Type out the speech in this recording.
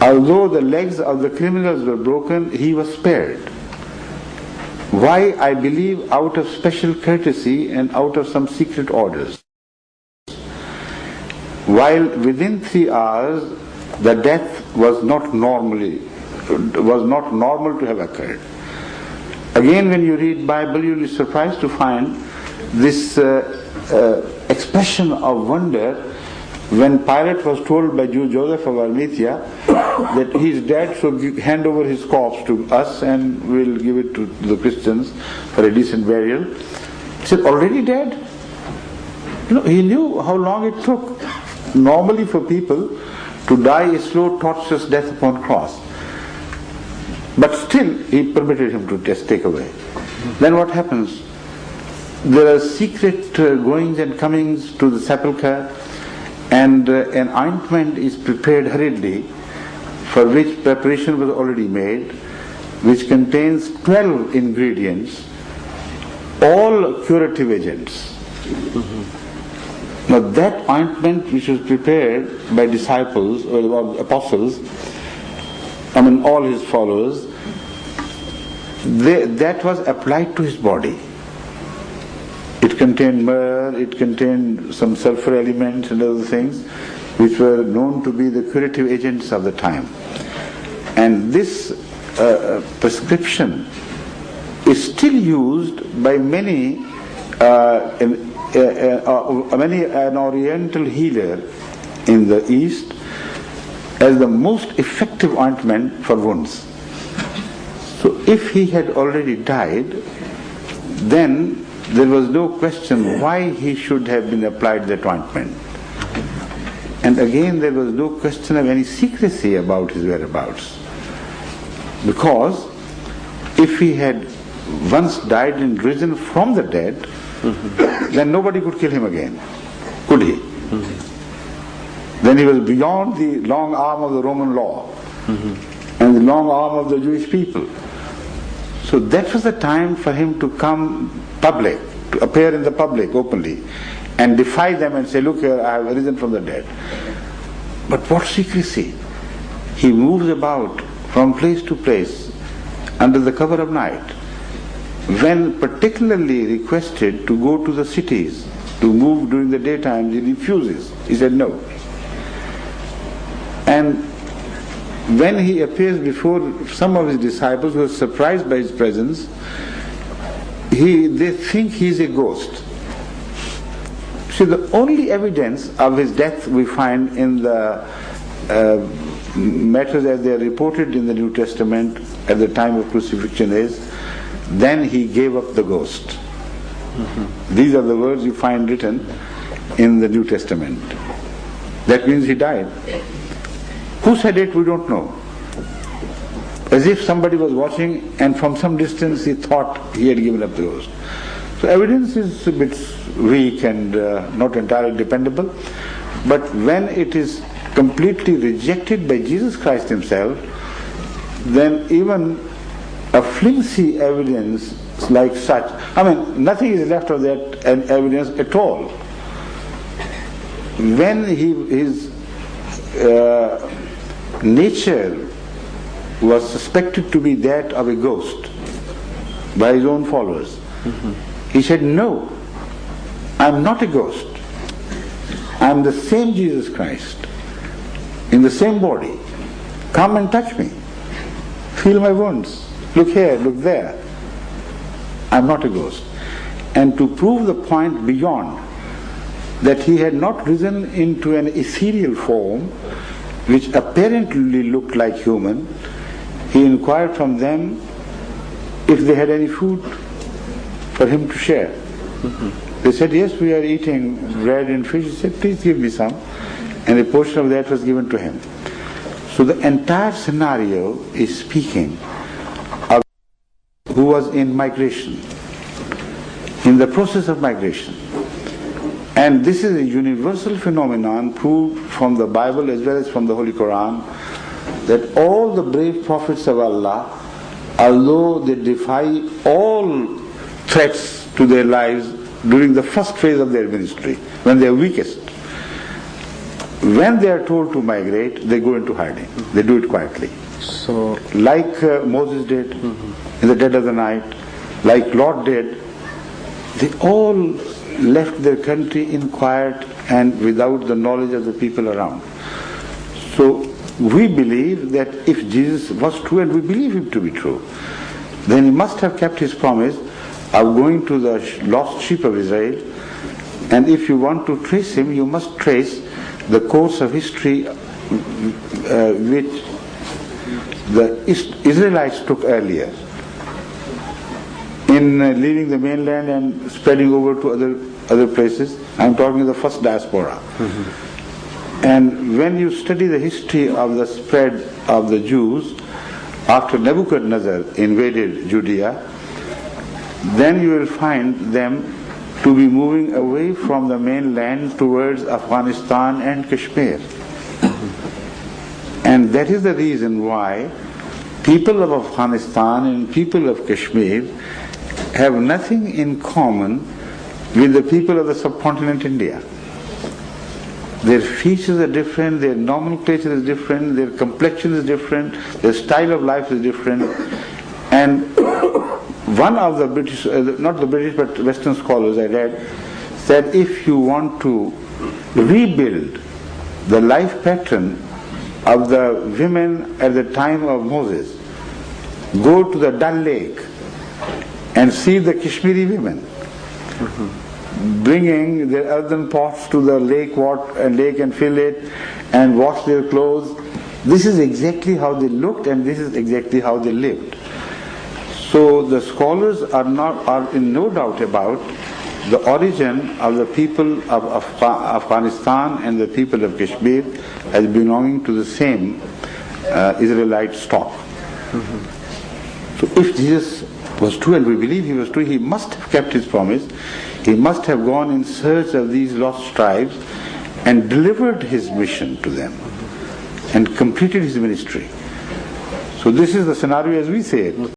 Although the legs of the criminals were broken, he was spared. Why? I believe out of special courtesy and out of some secret orders. While within 3 hours the death was not normal to have occurred. Again, when you read Bible, you'll be surprised to find this expression of wonder when Pilate was told by Joseph of Arimathea that he is dead, so hand over his corpse to us and we'll give it to the Christians for a decent burial. He said, already dead? He knew how long it took normally for people to die a slow, torturous death upon cross. But still, he permitted him to just take away. Then what happens? There are secret goings and comings to the sepulchre, and an ointment is prepared hurriedly, for which preparation was already made, which contains 12 ingredients, all curative agents. Now that ointment which was prepared by disciples or apostles, all his followers, that was applied to his body. It contained myrrh, it contained some sulfur elements and other things which were known to be the curative agents of the time. And this prescription is still used by many an oriental healer in the East as the most effective ointment for wounds. So if he had already died, then there was no question why he should have been applied that ointment. And again, there was no question of any secrecy about his whereabouts. Because if he had once died and risen from the dead, then nobody could kill him again, could he? Then he was beyond the long arm of the Roman law and the long arm of the Jewish people. So that was the time for him to come public, to appear in the public openly and defy them and say, look here, I have risen from the dead. But what secrecy? He moves about from place to place under the cover of night. When particularly requested to go to the cities, to move during the daytime, he refuses. He said no. And when he appears before some of his disciples who are surprised by his presence, they think he is a ghost. See, the only evidence of his death we find in the matters as they are reported in the New Testament at the time of crucifixion is, then he gave up the ghost. These are the words you find written in the New Testament. That means he died. Who said it, we don't know. As if somebody was watching and from some distance he thought he had given up the ghost. So evidence is a bit weak and not entirely dependable. But when it is completely rejected by Jesus Christ himself, then even a flimsy evidence like such, nothing is left of that evidence at all. When his nature was suspected to be that of a ghost by his own followers, he said, no, I'm not a ghost. I'm the same Jesus Christ, in the same body. Come and touch me. Feel my wounds. Look here, look there. I'm not a ghost. And to prove the point beyond, that he had not risen into an ethereal form which apparently looked like human, he inquired from them if they had any food for him to share. They said, yes, we are eating bread and fish. He said, please give me some. And a portion of that was given to him. So the entire scenario is speaking of who was in migration, in the process of migration. And this is a universal phenomenon proved from the Bible as well as from the Holy Quran, that all the brave prophets of Allah, although they defy all threats to their lives during the first phase of their ministry, when they are weakest, When they are told to migrate, they go into hiding. They do it quietly. So, Like Moses did in the dead of the night, like Lot did, they all left their country in quiet and without the knowledge of the people around. So we believe that if Jesus was true, and we believe him to be true, then he must have kept his promise of going to the lost sheep of Israel. And if you want to trace him, you must trace the course of history which the Israelites took earlier in leaving the mainland and spreading over to other places. I'm talking of the first diaspora. And when you study the history of the spread of the Jews after Nebuchadnezzar invaded Judea, then you will find them to be moving away from the mainland towards Afghanistan and Kashmir. And that is the reason why people of Afghanistan and people of Kashmir have nothing in common with the people of the subcontinent India. Their features are different, their nomenclature is different, their complexion is different, their style of life is different. And one of the British, not the British but Western scholars I read, said if you want to rebuild the life pattern of the women at the time of Moses, go to the Dal Lake and see the Kashmiri women bringing their earthen pots to the lake and fill it and wash their clothes. This is exactly how they looked, and this is exactly how they lived. So the scholars are in no doubt about the origin of the people of Afghanistan and the people of Kashmir as belonging to the same Israelite stock. So if Jesus was true, and we believe he was true, he must have kept his promise. He must have gone in search of these lost tribes and delivered his mission to them and completed his ministry. So this is the scenario as we say it.